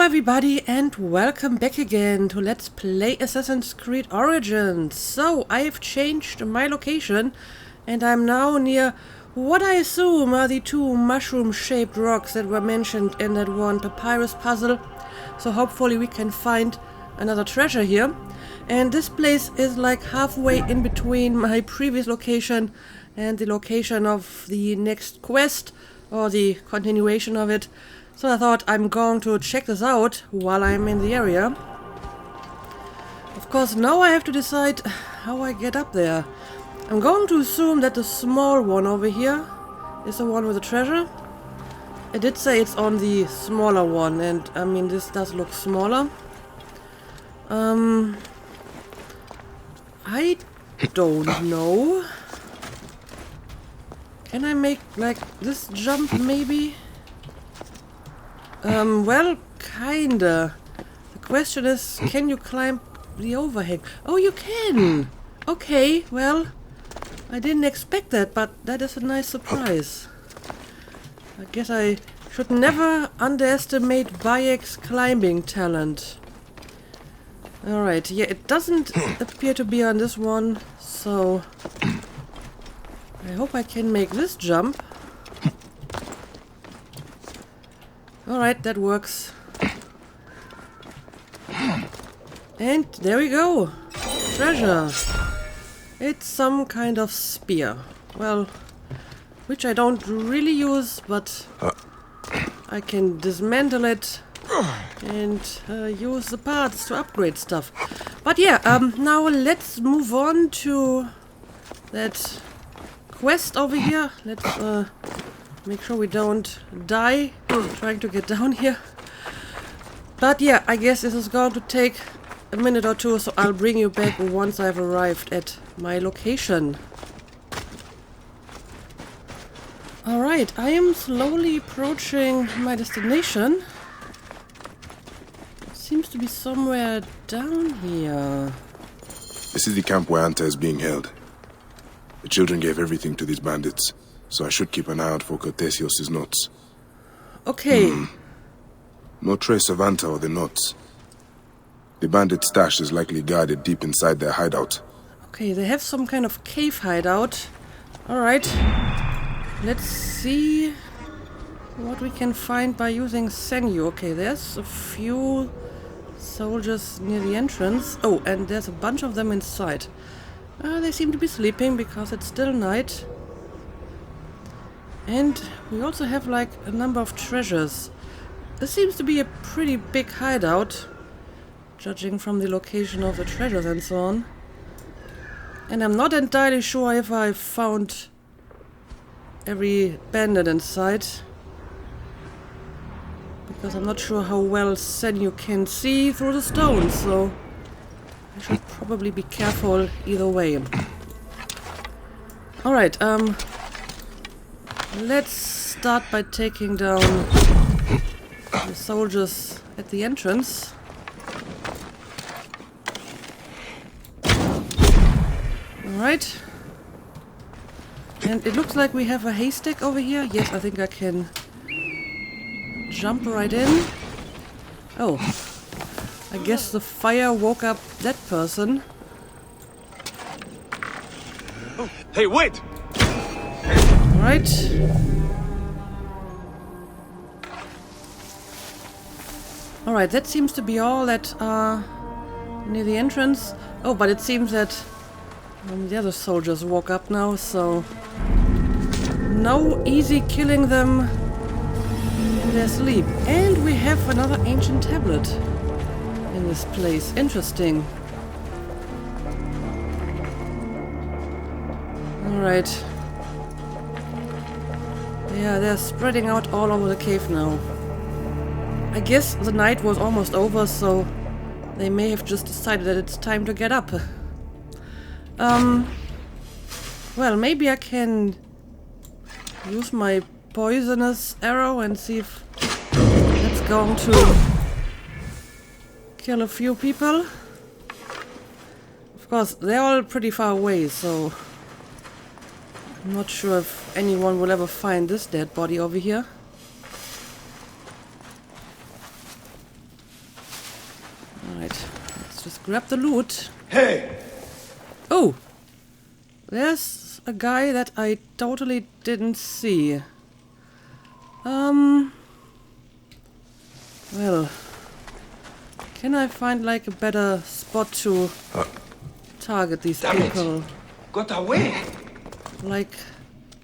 everybody and welcome back again to Let's Play Assassin's Creed Origins. So, I've changed my location and I'm now near what I assume are the two mushroom-shaped rocks that were mentioned in that one papyrus puzzle. So hopefully we can find another treasure here. And this place is like halfway in between my previous location and the location of the next quest, or the continuation of it. So I thought I'm going to check this out while I'm in the area. Of course, now I have to decide how I get up there. I'm going to assume that the small one over here is the one with the treasure. It did say it's on the smaller one, and I mean this does look smaller. I don't know. Can I make like this jump maybe? Well, kinda. The question is, can you climb the overhang? Oh, you can! Okay, well, I didn't expect that, but that is a nice surprise. I guess I should never underestimate Bayek's climbing talent. Alright, yeah, it doesn't appear to be on this one, so I hope I can make this jump. Alright, that works. And there we go! Treasure! It's some kind of spear. Well, which I don't really use, but I can dismantle it and use the parts to upgrade stuff. But yeah, now let's move on to that quest over here. Let's make sure we don't die trying to get down here. But yeah, I guess this is going to take a minute or two, so I'll bring you back once I've arrived at my location. Alright, I am slowly approaching my destination. It seems to be somewhere down here. This is the camp where Anta is being held. The children gave everything to these bandits, so I should keep an eye out for Cortesios' notes. Okay. No trace of Anta or the notes. The bandit stash is likely guarded deep inside their hideout. Okay, they have some kind of cave hideout. Alright. Let's see what we can find by using Senyu. Okay, there's a few soldiers near the entrance. Oh, and there's a bunch of them inside. They seem to be sleeping because it's still night. And we also have like a number of treasures. This seems to be a pretty big hideout, judging from the location of the treasures and so on. And I'm not entirely sure if I found every bandit inside, because I'm not sure how well Senyu can see through the stones, so I should probably be careful either way. Alright, let's start by taking down the soldiers at the entrance. Alright. And it looks like we have a haystack over here. Yes, I think I can jump right in. Oh. I guess the fire woke up that person. Hey, wait! Alright. Alright, that seems to be all that are near the entrance. Oh, but it seems that the other soldiers woke up now, so no easy killing them in their sleep. And we have another ancient tablet in this place. Interesting. Alright. Yeah, they're spreading out all over the cave now. I guess the night was almost over, so they may have just decided that it's time to get up. Well, maybe I can use my poisonous arrow and see if that's going to kill a few people. Of course, they're all pretty far away, so I'm not sure if anyone will ever find this dead body over here. grab the loot. Hey! Oh! There's a guy that I totally didn't see. Well... Can I find like a better spot to target these people? Got away! Like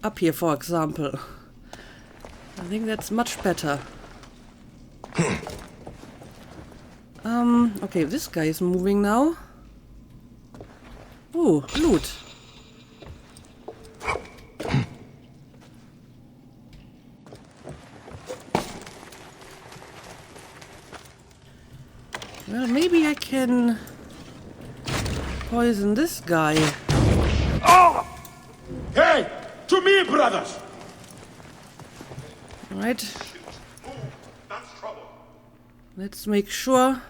up here, for example. I think that's much better. Okay, this guy is moving now. Oh, loot. Well, maybe I can poison this guy. Oh! Hey! To me, brothers! Alright. Let's make sure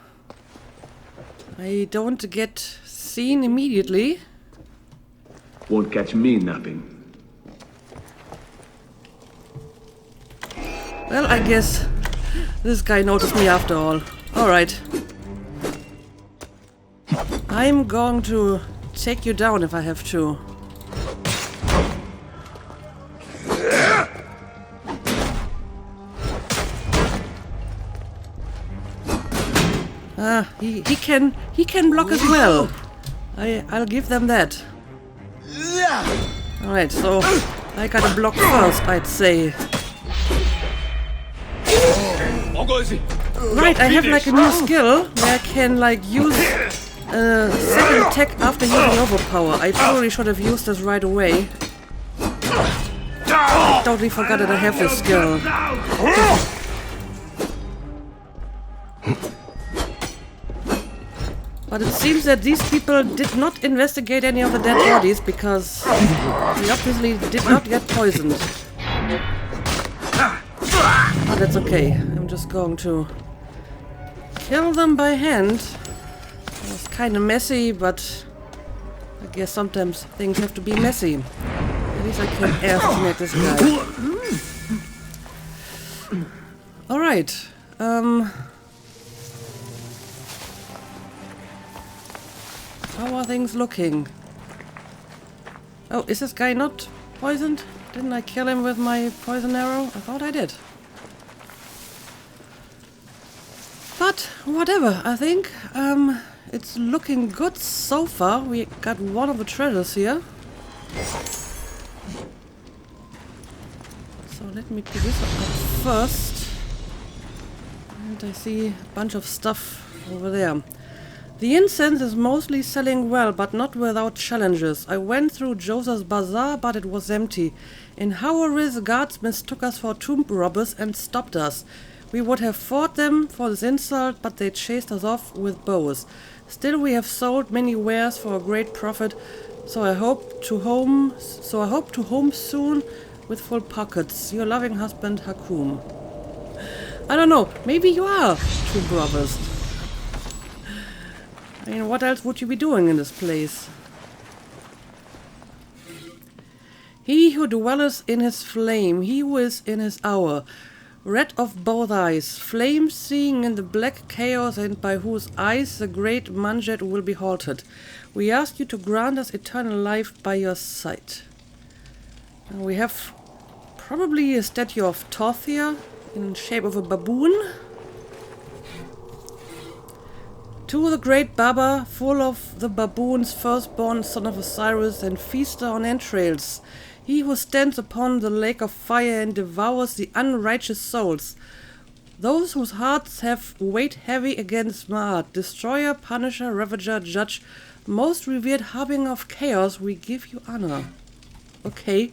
I don't get seen immediately. Won't catch me napping. Well, I guess this guy noticed me after all. Alright. I'm going to take you down if I have to. He can block as well. I'll give them that. Alright, so I gotta block first, I'd say. Right, I have like a new skill where I can like use a second attack after using overpower. I probably should have used this right away. I totally forgot that I have this skill. But it seems that these people did not investigate any of the dead bodies because they obviously did not get poisoned. But that's okay. I'm just going to kill them by hand. It was kind of messy, but I guess sometimes things have to be messy. At least I can estimate this guy. Alright. How are things looking? Oh, is this guy not poisoned? Didn't I kill him with my poison arrow? I thought I did. But whatever, I think it's looking good so far. We got one of the treasures here. So let me pick this up first. And I see a bunch of stuff over there. The incense is mostly selling well, but not without challenges. I went through Joseph's bazaar, but it was empty. In Hawaris, guards mistook us for tomb robbers and stopped us. We would have fought them for this insult, but they chased us off with bows. Still, we have sold many wares for a great profit, so I hope to home soon with full pockets. Your loving husband, Hakum. I don't know, maybe you are tomb robbers. I mean, what else would you be doing in this place? He who dwelleth in his flame, he who is in his hour, red of both eyes, flame seeing in the black chaos, and by whose eyes the great Manjet will be halted. We ask you to grant us eternal life by your side. And we have probably a statue of Thoth here, in shape of a baboon. To the great Baba, full of the baboons, firstborn son of Osiris and feaster on entrails, he who stands upon the lake of fire and devours the unrighteous souls, those whose hearts have weighed heavy against Ma'at, destroyer, punisher, ravager, judge, most revered harbinger of chaos, we give you honor. Okay.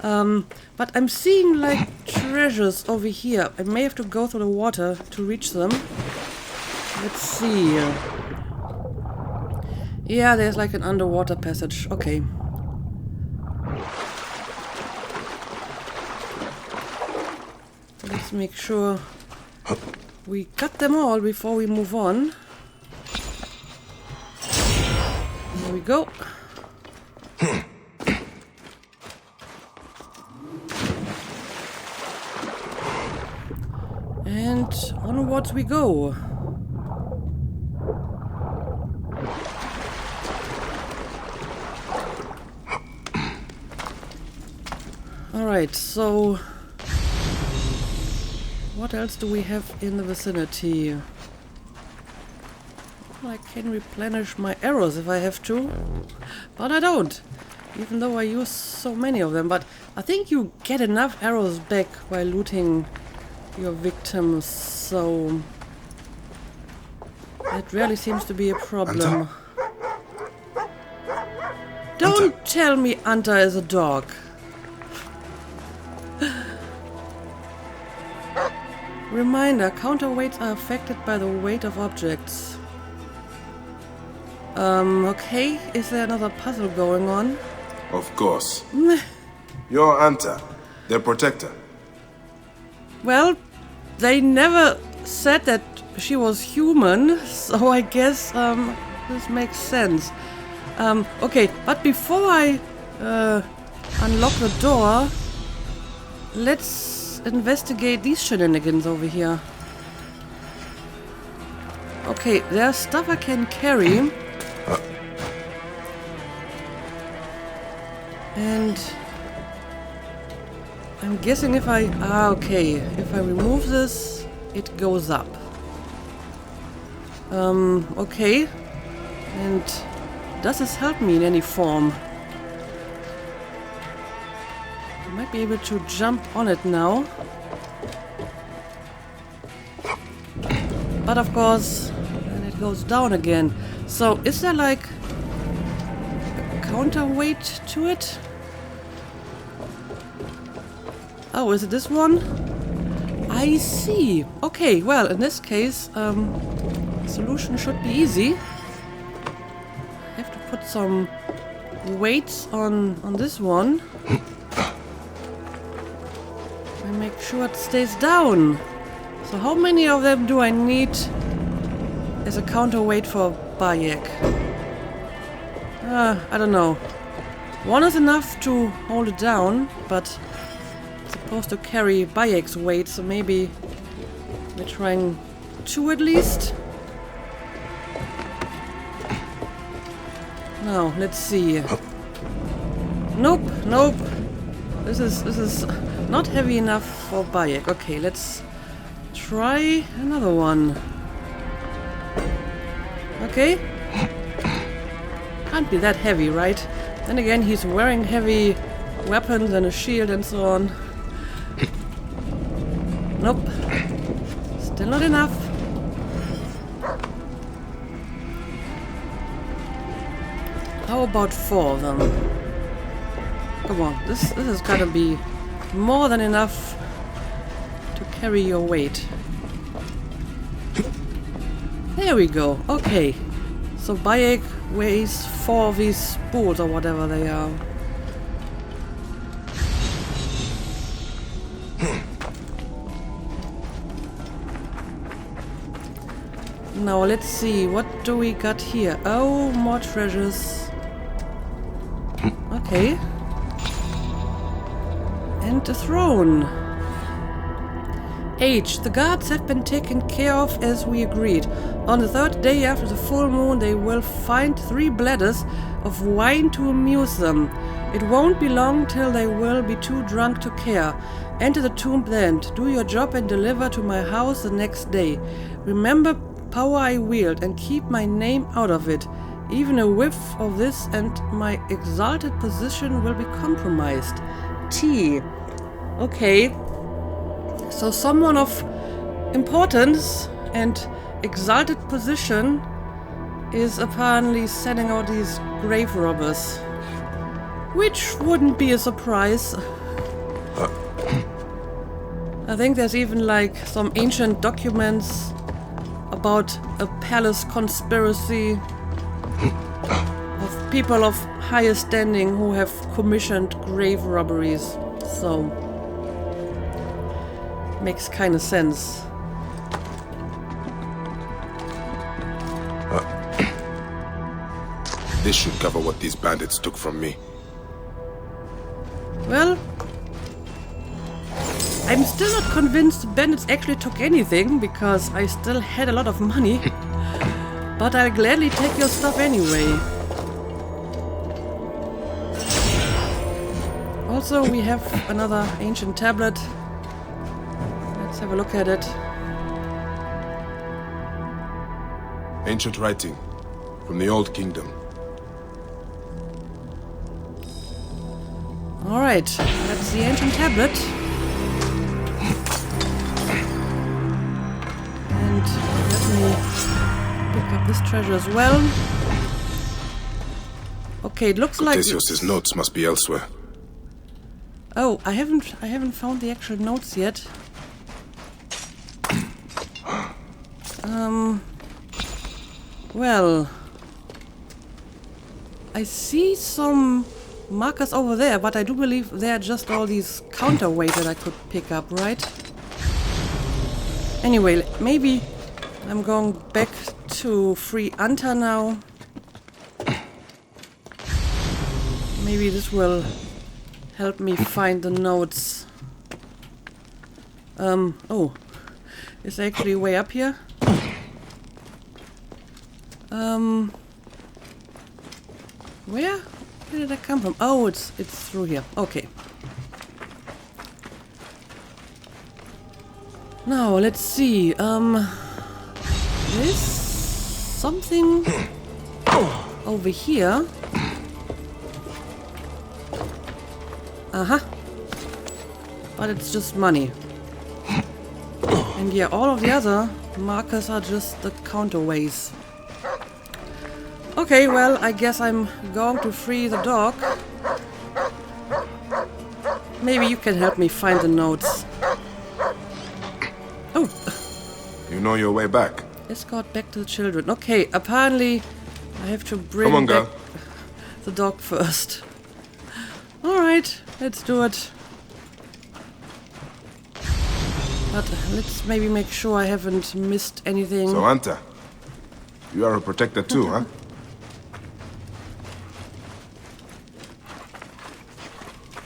But I'm seeing like treasures over here. I may have to go through the water to reach them. Let's see. Yeah, there's like an underwater passage. Okay. Let's make sure we cut them all before we move on. There we go. And onwards we go. Alright, so what else do we have in the vicinity? Well, I can replenish my arrows if I have to, but I don't, even though I use so many of them. But I think you get enough arrows back by looting your victims, so that really seems to be a problem. Don't tell me Anta is a dog. Reminder, counterweights are affected by the weight of objects. Okay, is there another puzzle going on? Of course. You're Anta, their protector. Well, they never said that she was human, so I guess this makes sense. Okay, but before I unlock the door, let's investigate these shenanigans over here. Okay, there's stuff I can carry. And I'm guessing if I... okay. If I remove this, it goes up. Okay. And does this help me in any form? I might be able to jump on it now. But of course, then it goes down again. So is there like a counterweight to it? Oh, is it this one? I see. Okay, well, in this case, solution should be easy. I have to put some weights on this one. And make sure it stays down. So how many of them do I need as a counterweight for Bayek? I don't know. One is enough to hold it down, but supposed to carry Bayek's weight, so maybe we're trying two at least. Now, let's see. Nope, nope. This is not heavy enough for Bayek. Okay, let's try another one. Okay. Can't be that heavy, right? Then again, he's wearing heavy weapons and a shield and so on. Nope. Still not enough. How about 4 of them? Come on, this is gotta be more than enough to carry your weight. There we go. Okay. So Bayek weighs 4 of these spools or whatever they are. Now let's see, what do we got here? Oh, more treasures. Okay. And a throne. Age. The guards have been taken care of as we agreed. On the 3rd day after the full moon, they will find 3 bladders of wine to amuse them. It won't be long till they will be too drunk to care. Enter the tomb then. Do your job and deliver to my house the next day. Remember power I wield and keep my name out of it. Even a whiff of this and my exalted position will be compromised. T. Okay. So someone of importance and exalted position is apparently sending out these grave robbers. Which wouldn't be a surprise. I think there's even like some ancient documents about a palace conspiracy of people of higher standing who have commissioned grave robberies. So, makes kind of sense. This should cover what these bandits took from me. Well, I'm still not convinced the bandits actually took anything, because I still had a lot of money. But I'll gladly take your stuff anyway. Also, we have another ancient tablet. Let's have a look at it. Ancient writing from the Old Kingdom. Alright, that's the ancient tablet. And let me pick up this treasure as well. Okay, it looks like Cortesios' notes must be elsewhere. Oh, I haven't found the actual notes yet. Well, I see some markers over there, but I do believe they're just all these counterweight that I could pick up, right? Anyway, maybe I'm going back to free Anta now. Maybe this will help me find the notes. Oh, it's actually way up here. Where did that come from? Oh, it's through here. Okay. Now, let's see. There's something over here. Uh-huh. But it's just money. And yeah, all of the other markers are just the counterweights. Okay, well, I guess I'm going to free the dog. Maybe you can help me find the notes. Oh! You know your way back. Escort back to the children. Okay, apparently I have to bring Come on, back girl. the dog first. Alright, let's do it. But let's maybe make sure I haven't missed anything. So, Anta, you are a protector too, huh?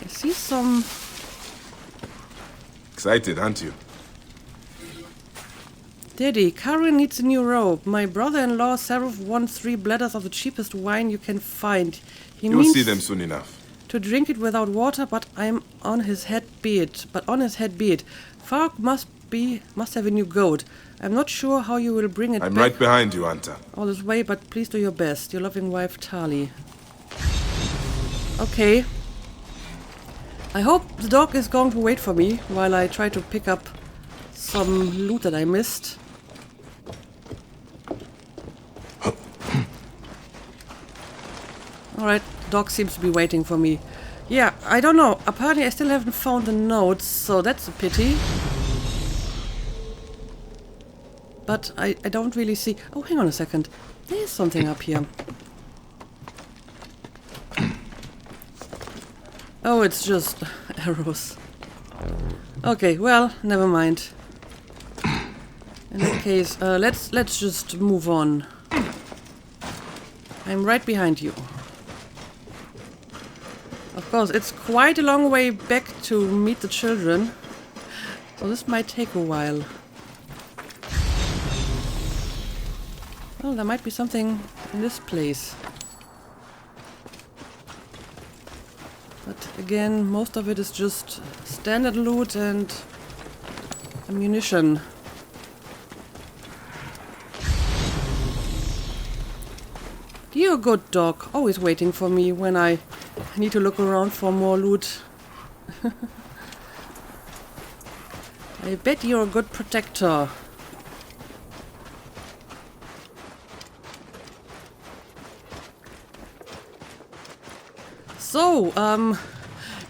I see some... Excited, aren't you? Daddy, Karen needs a new robe. My brother-in-law, Seraph, wants 3 bladders of the cheapest wine you can find. He You'll means see them soon enough. to drink it without water, but I'm on his head be it. Fark must have a new goat. I'm not sure how you will bring it I'm back right behind you, Anta. all this way, but please do your best. Your loving wife, Tali. Okay. I hope the dog is going to wait for me while I try to pick up some loot that I missed. Alright, dog seems to be waiting for me. Yeah, I don't know. Apparently I still haven't found the notes, so that's a pity. But I don't really see... Oh, hang on a second. There's something up here. Oh, it's just arrows. Okay, well, never mind. In that case, let's just move on. I'm right behind you. Of course, it's quite a long way back to meet the children, so this might take a while. Well, there might be something in this place. But again, most of it is just standard loot and ammunition. Dear good dog, always waiting for me when I need to look around for more loot. I bet you're a good protector. So,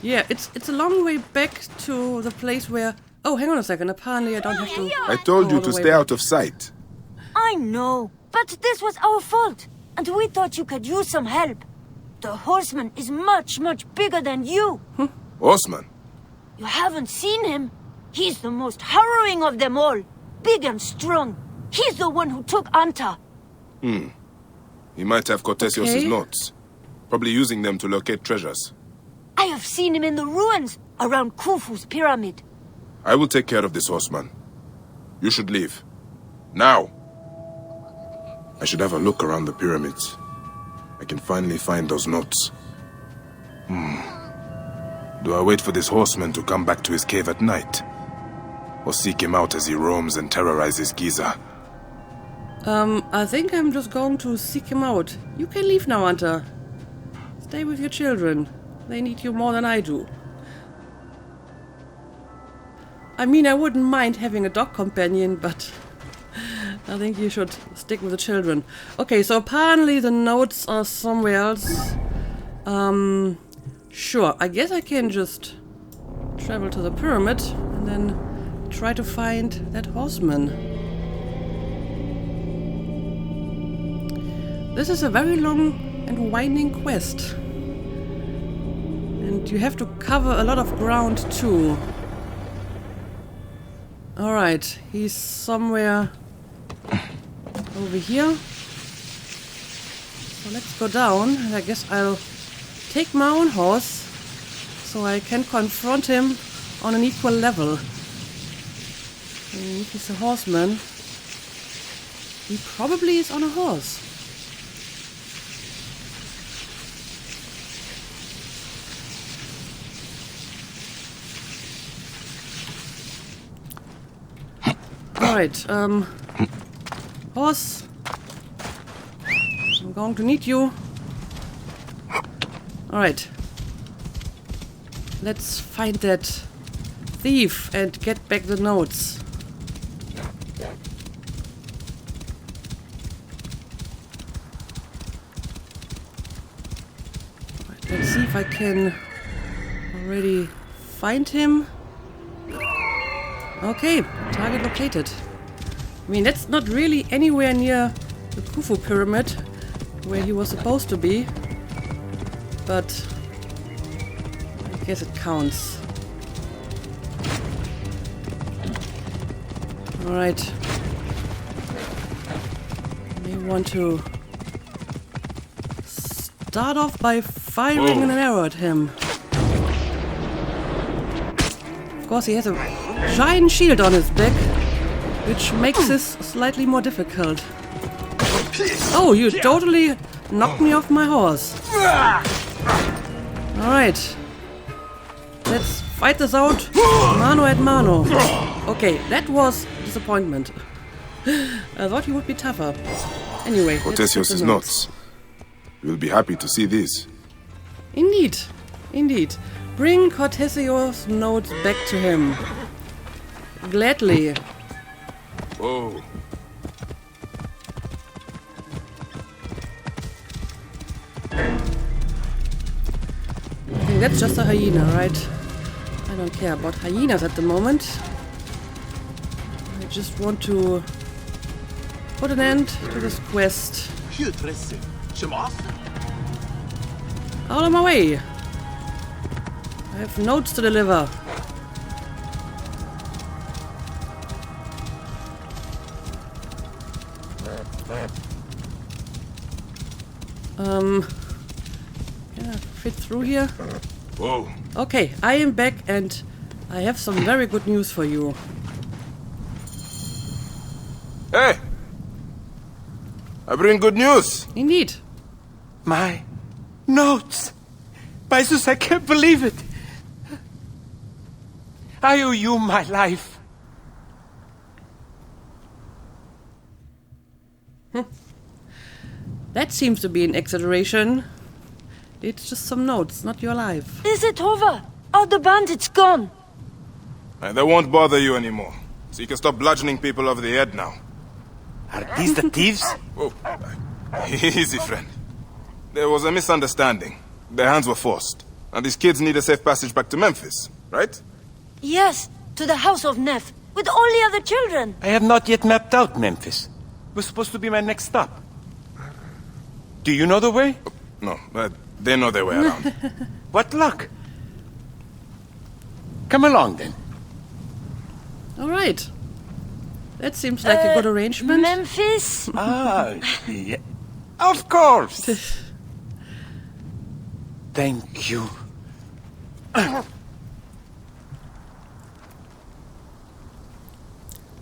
yeah, it's a long way back to the place where... Oh, hang on a second, apparently I don't have to... I told go you all the to way stay back. out of sight. I know, but this was our fault, and we thought you could use some help. The horseman is much, much bigger than you. Horseman? You haven't seen him? He's the most harrowing of them all. Big and strong. He's the one who took Anta. He might have Cortesios' Okay. notes. Probably using them to locate treasures. I have seen him in the ruins around Khufu's pyramid. I will take care of this horseman. You should leave. Now! I should have a look around the pyramids. I can finally find those notes. Do I wait for this horseman to come back to his cave at night? Or seek him out as he roams and terrorizes Giza? I think I'm just going to seek him out. You can leave now, Hunter. Stay with your children. They need you more than I do. I mean, I wouldn't mind having a dog companion, but I think you should stick with the children. Okay, so apparently the notes are somewhere else. Sure, I guess I can just travel to the pyramid and then try to find that horseman. This is a very long and winding quest. And you have to cover a lot of ground too. Alright, he's somewhere over here. So let's go down, and I guess I'll take my own horse so I can confront him on an equal level. And if he's a horseman, he probably is on a horse. Alright, horse, I'm going to need you. Alright, let's find that thief and get back the notes. Alright, let's see if I can already find him. Okay, target located. I mean, that's not really anywhere near the Khufu pyramid, where he was supposed to be. But I guess it counts. Alright. May want to start off by firing an arrow at him. Of course, he has a giant shield on his back, which makes this slightly more difficult. Oh, you totally knocked me off my horse. Alright. Let's fight this out mano at mano. Okay, that was a disappointment. I thought you would be tougher. Anyway, Cortesios' notes. We'll be happy to see this. Indeed. Indeed. Bring Cortesios' notes back to him. Gladly. Oh. I think that's just a hyena, right? I don't care about hyenas at the moment. I just want to put an end to this quest. Out of my way! I have notes to deliver. Can I fit through here? Whoa. Okay, I am back and I have some very good news for you. Hey! I bring good news. Indeed. My notes! By Zeus, I can't believe it! I owe you my life. That seems to be an exaggeration. It's just some notes, not your life. Is it over? Are the bandits gone? They won't bother you anymore. So you can stop bludgeoning people over the head now. Are these the thieves? Oh, easy, friend. There was a misunderstanding. Their hands were forced. And these kids need a safe passage back to Memphis, right? Yes, to the house of Neff, with all the other children. I have not yet mapped out Memphis. It was supposed to be my next stop. Do you know the way? No, they know their way around. What luck! Come along, then. Alright. That seems like a good arrangement. Memphis? Ah, yeah. Of course! Thank you.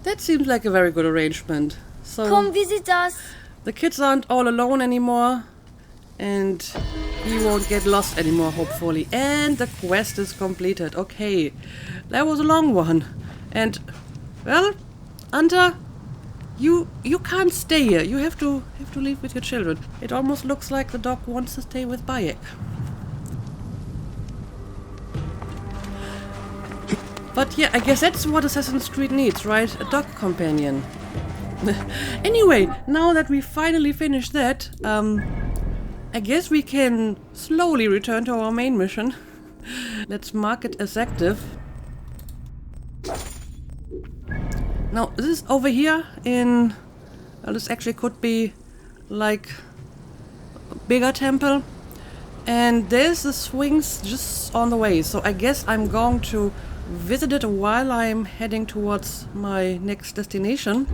That seems like a very good arrangement. So Come visit us. the kids aren't all alone anymore, and he won't get lost anymore, hopefully. And the quest is completed. Okay, that was a long one. And, well, Anta, you can't stay here. You have to leave with your children. It almost looks like the dog wants to stay with Bayek. But yeah, I guess that's what Assassin's Creed needs, right? A dog companion. Anyway, now that we finally finished that, I guess we can slowly return to our main mission. Let's mark it as active. Now, this is over here in... Well, this actually could be like a bigger temple. And there's the Sphinx just on the way. So I guess I'm going to visit it while I'm heading towards my next destination.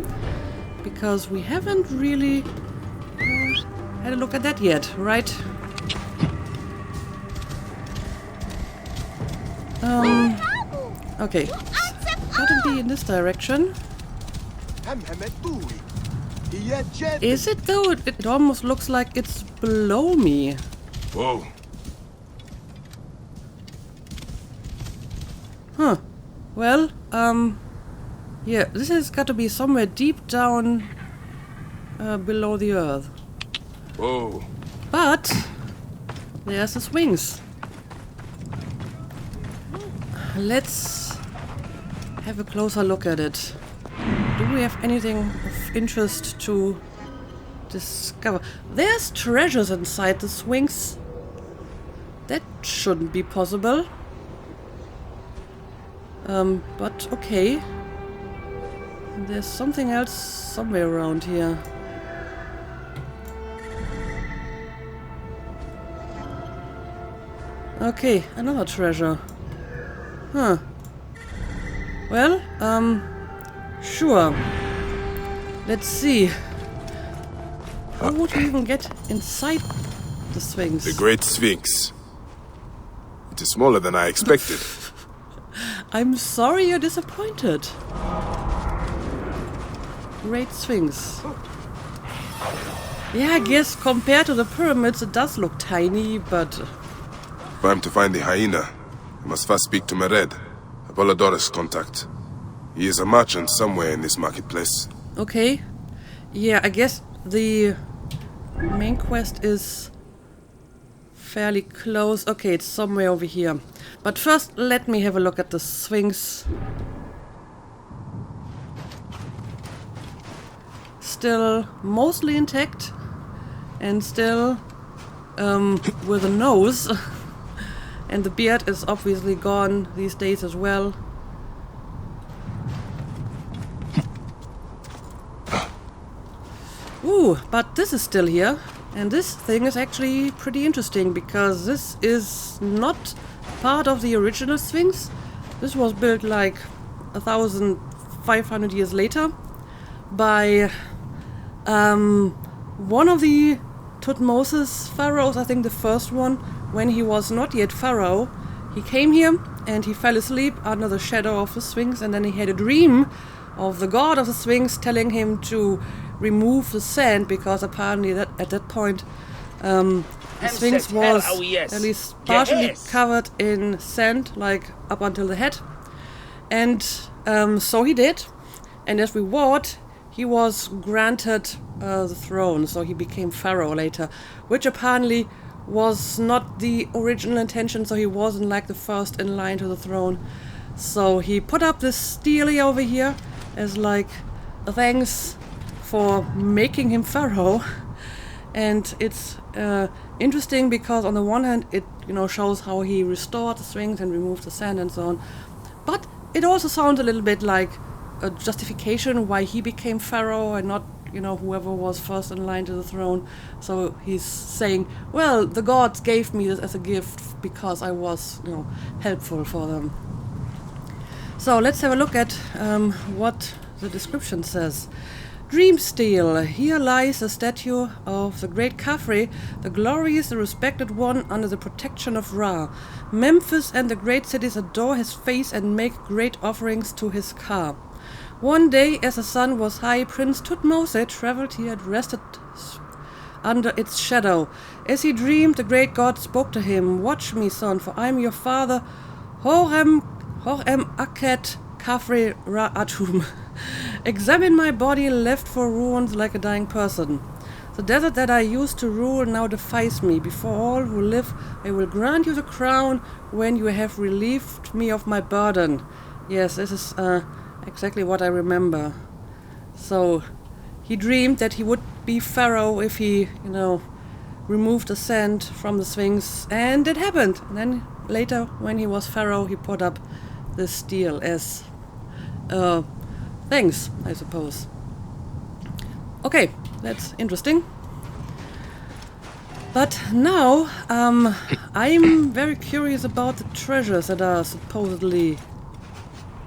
Because we haven't really had a look at that yet, right? Okay. Gotta be in this direction. Is it though? It almost looks like it's below me. Whoa. Huh. Well, yeah, this has got to be somewhere deep down below the earth. Whoa. But there's the Sphinx. Let's have a closer look at it. Do we have anything of interest to discover? There's treasures inside the Sphinx. That shouldn't be possible. But okay. There's something else somewhere around here. Okay, another treasure. Huh. Well, sure. Let's see. How would we even get inside the Sphinx? The Great Sphinx. It is smaller than I expected. I'm sorry you're disappointed. Great Sphinx. Yeah, I guess compared to the pyramids it does look tiny, but... If I'm to find the hyena, I must first speak to Mered, Apollodorus' contact. He is a merchant somewhere in this marketplace. Okay. Yeah, I guess the main quest is fairly close. Okay, it's somewhere over here. But first, let me have a look at the Sphinx. Still mostly intact. And still with a nose. And the beard is obviously gone these days as well. Ooh, but this is still here. And this thing is actually pretty interesting because this is not part of the original Sphinx. This was built like 1,500 years later by one of the Tutmosis pharaohs, I think the first one, when he was not yet pharaoh. He came here and he fell asleep under the shadow of the Sphinx, and then he had a dream of the god of the Sphinx telling him to remove the sand because apparently at that point the Sphinx was at least partially covered in sand, like up until the head. And so he did, and as reward he was granted the throne, so he became pharaoh later, which apparently was not the original intention, so he wasn't like the first in line to the throne. So he put up this stele over here as like a thanks for making him pharaoh. And it's interesting because on the one hand it shows how he restored the Sphinx and removed the sand and so on, but it also sounds a little bit like a justification why he became pharaoh and not whoever was first in line to the throne. So he's saying, well, the gods gave me this as a gift because I was helpful for them. So let's have a look at what the description says. Dream stele. Here lies a statue of the great Khafre, the glorious, the respected one under the protection of Ra. Memphis and the great cities adore his face and make great offerings to his car. One day, as the sun was high, Prince Tutmose traveled here and rested under its shadow. As he dreamed, the great god spoke to him. Watch me, son, for I am your father, Horem Akhet Kafre Ra Atum. Examine my body left for ruins like a dying person. The desert that I used to rule now defies me. Before all who live, I will grant you the crown when you have relieved me of my burden. Yes, this is exactly what I remember. So, he dreamed that he would be Pharaoh if he, removed the sand from the Sphinx, and it happened. And then later, when he was Pharaoh, he put up this stele as thanks, I suppose. Okay, that's interesting. But now, I'm very curious about the treasures that are supposedly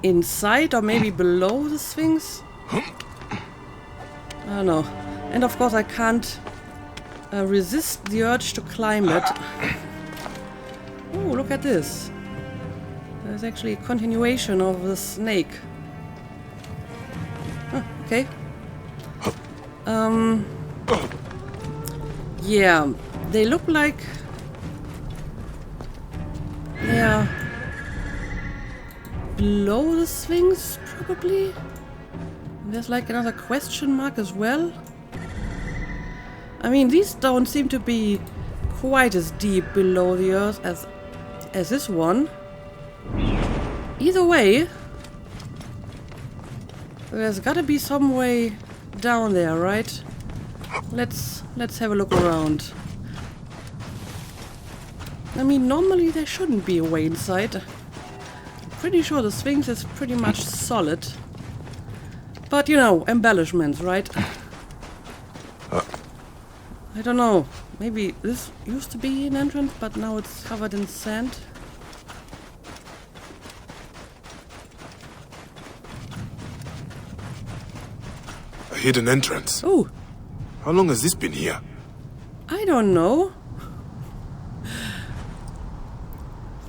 inside or maybe below the Sphinx. I don't know. And of course I can't resist the urge to climb it. Oh, look at this. There's actually a continuation of the snake. Oh, okay. Yeah, they look like they are below the Sphinx, probably. And there's like another question mark as well. I mean, these don't seem to be quite as deep below the earth as this one. Either way, there's gotta be some way down there, right? Let's have a look around. I mean, normally there shouldn't be a way inside. I'm pretty sure the Sphinx is pretty much solid. But, embellishments, right? I don't know. Maybe this used to be an entrance, but now it's covered in sand. A hidden entrance. Oh, How long has this been here? I don't know.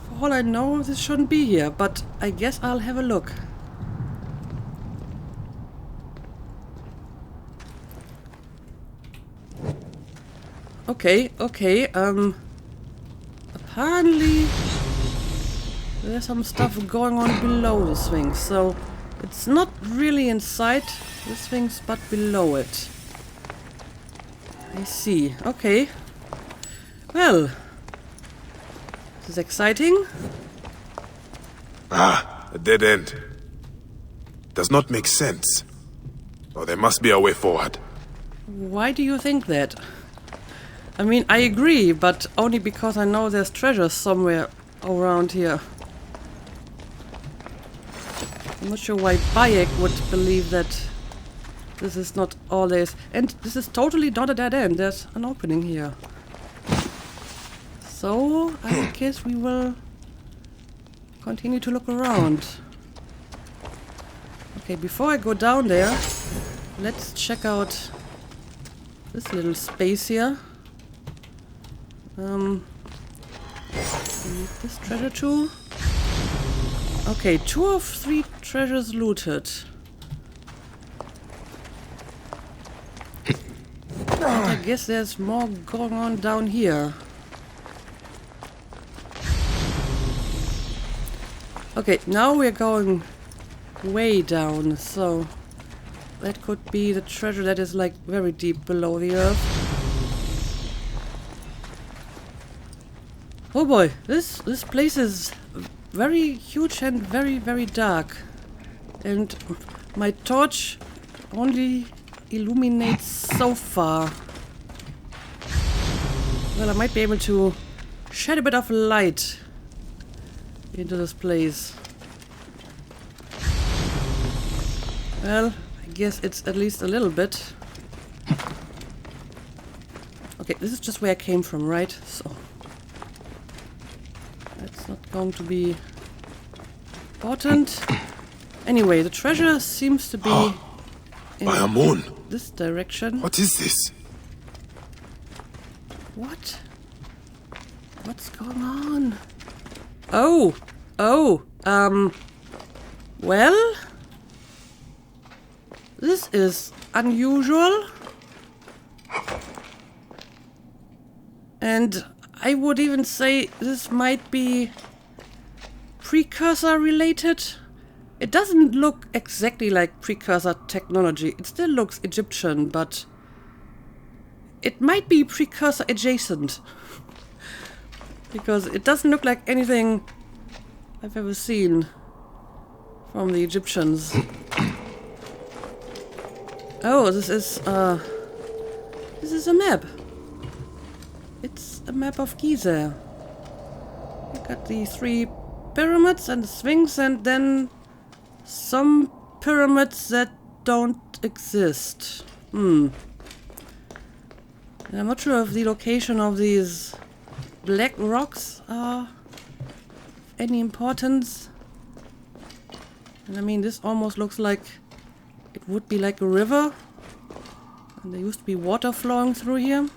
For all I know, this shouldn't be here, but I guess I'll have a look. Okay. Apparently there's some stuff going on below the Sphinx, so it's not really inside the Sphinx, but below it. I see. Okay. Well, this is exciting. A dead end. Does not make sense. Oh, there must be a way forward. Why do you think that? I mean, I agree, but only because I know there's treasure somewhere around here. I'm not sure why Bayek would believe that this is not all there is. And this is totally not a dead end. There's an opening here. So, I guess we will continue to look around. Okay, before I go down there, let's check out this little space here. This treasure too. Okay, 2 of 3 treasures looted. But I guess there's more going on down here. Okay, now we're going way down, so that could be the treasure that is like very deep below the earth. Oh boy, this place is very huge and very, very dark. And my torch only illuminates so far. Well, I might be able to shed a bit of light into this place. Well, I guess it's at least a little bit. Okay, this is just where I came from, right? So that's not going to be important. Anyway, the treasure seems to be in By a moon. this direction. What is this? What? What's going on? Oh, well, this is unusual. And I would even say this might be Precursor related. It doesn't look exactly like Precursor technology. It still looks Egyptian, but it might be Precursor-adjacent. Because it doesn't look like anything I've ever seen from the Egyptians. Oh, this is a map. It's a map of Giza. You got the 3 pyramids and the Sphinx, and then some pyramids that don't exist. I'm not sure if the location of these black rocks are of any importance. And I mean, this almost looks like it would be like a river. And there used to be water flowing through here.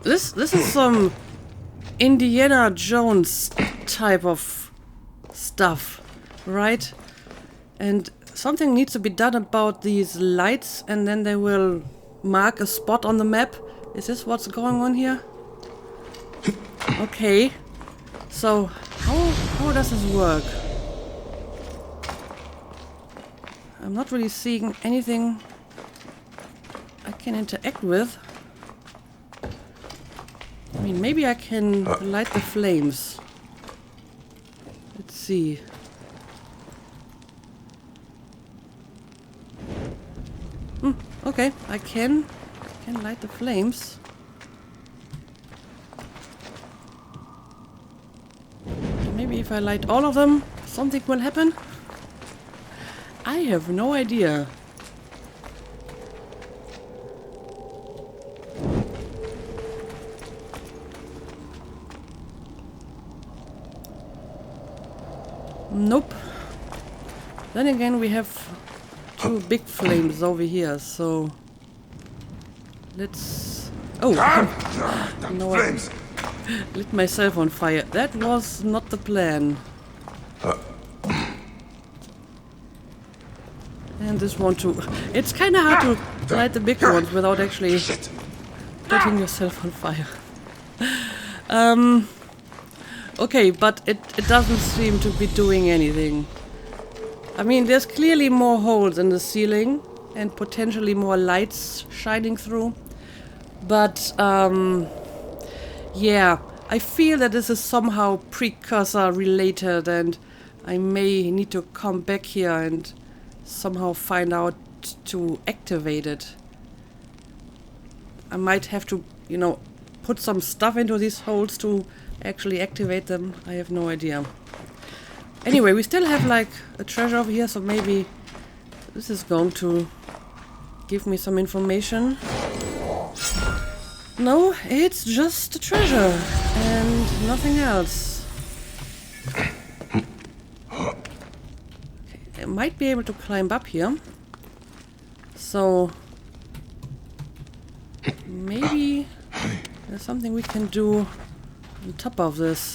This is some Indiana Jones type of stuff, right? And something needs to be done about these lights, and then they will mark a spot on the map. Is this what's going on here? Okay. So how does this work? I'm not really seeing anything I can interact with. I mean, maybe I can light the flames. Let's see. Okay, I can light the flames. Maybe if I light all of them, something will happen. I have no idea. Nope. Then again, we have 2 big flames over here, so let's... Oh! No, I lit myself on fire. That was not the plan. And this one too. It's kind of hard to light the big ones without actually setting yourself on fire. Okay, but it doesn't seem to be doing anything. I mean, there's clearly more holes in the ceiling and potentially more lights shining through. But, yeah, I feel that this is somehow Precursor related, and I may need to come back here and somehow find out to activate it. I might have to, you know, put some stuff into these holes to actually activate them. I have no idea. Anyway, we still have like a treasure over here, so maybe this is going to give me some information. No, it's just a treasure and nothing else. Okay, I might be able to climb up here. So maybe there's something we can do on top of this.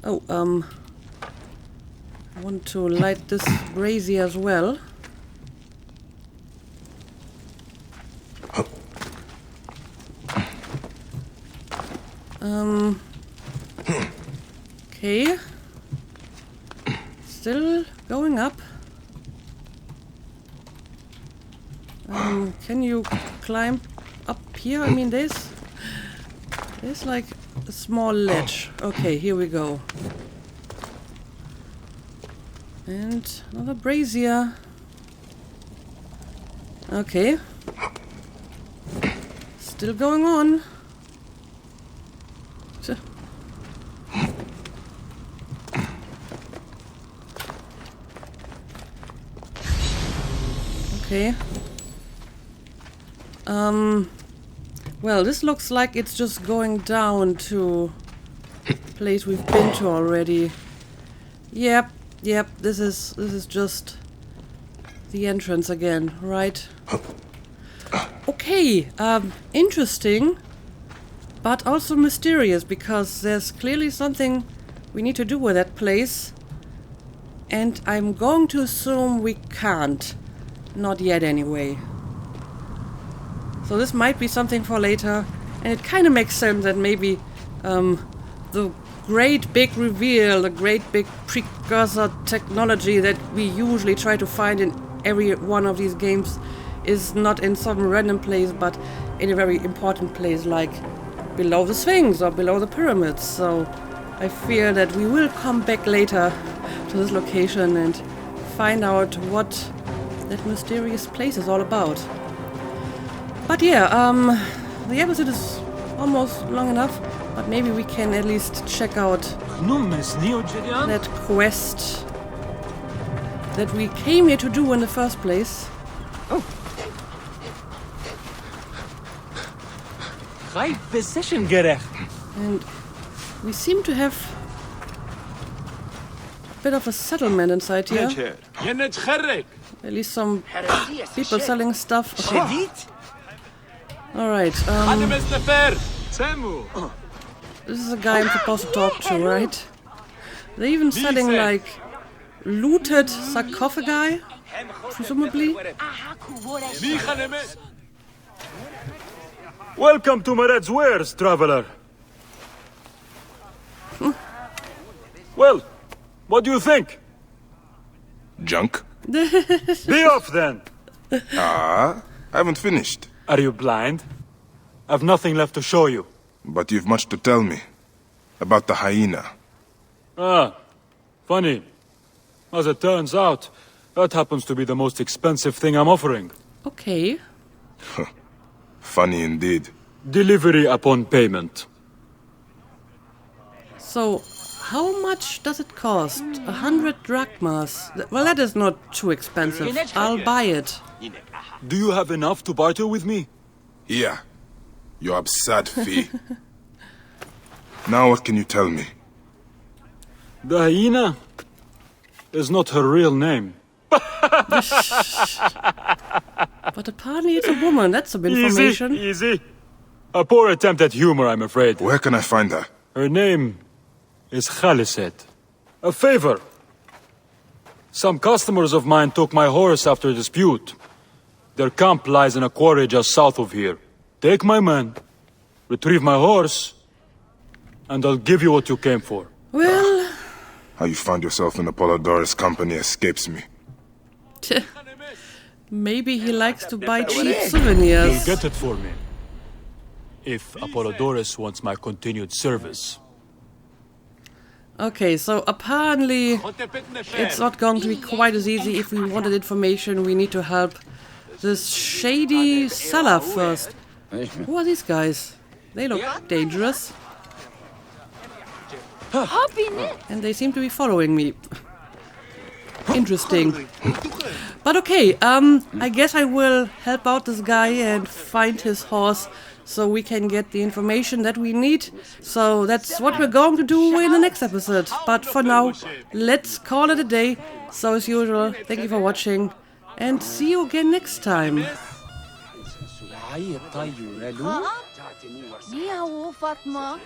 Oh, I want to light this brazier as well. Okay. Still going up. Can you climb up here? I mean, there's like a small ledge. Okay, here we go. And another brazier. Okay. Still going on. Okay. Well, this looks like it's just going down to a place we've been to already. Yep, this is just the entrance again, right? Okay, interesting, but also mysterious, because there's clearly something we need to do with that place. And I'm going to assume we can't. Not yet, anyway. So this might be something for later. And it kind of makes sense that maybe the great big reveal, the great big precursor technology that we usually try to find in every one of these games is not in some random place, but in a very important place like below the Sphinx or below the pyramids. So I fear that we will come back later to this location and find out what that mysterious place is all about. But yeah, the episode is almost long enough, but maybe we can at least check out that quest that we came here to do in the first place. And we seem to have a bit of a settlement inside here. At least some people selling stuff. Okay. Alright, this is a guy I'm supposed to talk to, right? They're even selling like looted sarcophagi, presumably. Welcome to Mared's wares, traveler. Well, what do you think? Junk? Be off then! I haven't finished. Are you blind? I've nothing left to show you. But you've much to tell me. About the hyena. Ah, funny. As it turns out, that happens to be the most expensive thing I'm offering. Okay. Funny indeed. Delivery upon payment. So, how much does it cost? 100 drachmas. Well, that is not too expensive. I'll buy it. Do you have enough to barter with me? Here. Your absurd fee. Now what can you tell me? The hyena is not her real name. But apparently it's a woman. That's some information. Easy. A poor attempt at humor, I'm afraid. Where can I find her? Her name is Khaliset. A favor. Some customers of mine took my horse after a dispute. Their camp lies in a quarry just south of here. Take my man, retrieve my horse, and I'll give you what you came for. Well... How you found yourself in Apollodorus' company escapes me. Maybe he likes to buy cheap souvenirs. You'll get it for me. If Apollodorus wants my continued service. Okay, so apparently it's not going to be quite as easy. If we wanted information, we need to help this shady seller first. Who are these guys? They look dangerous. And they seem to be following me. Interesting. But okay, I guess I will help out this guy and find his horse so we can get the information that we need. So that's what we're going to do in the next episode. But for now, let's call it a day. So as usual, thank you for watching and see you again next time. Ni Fatma.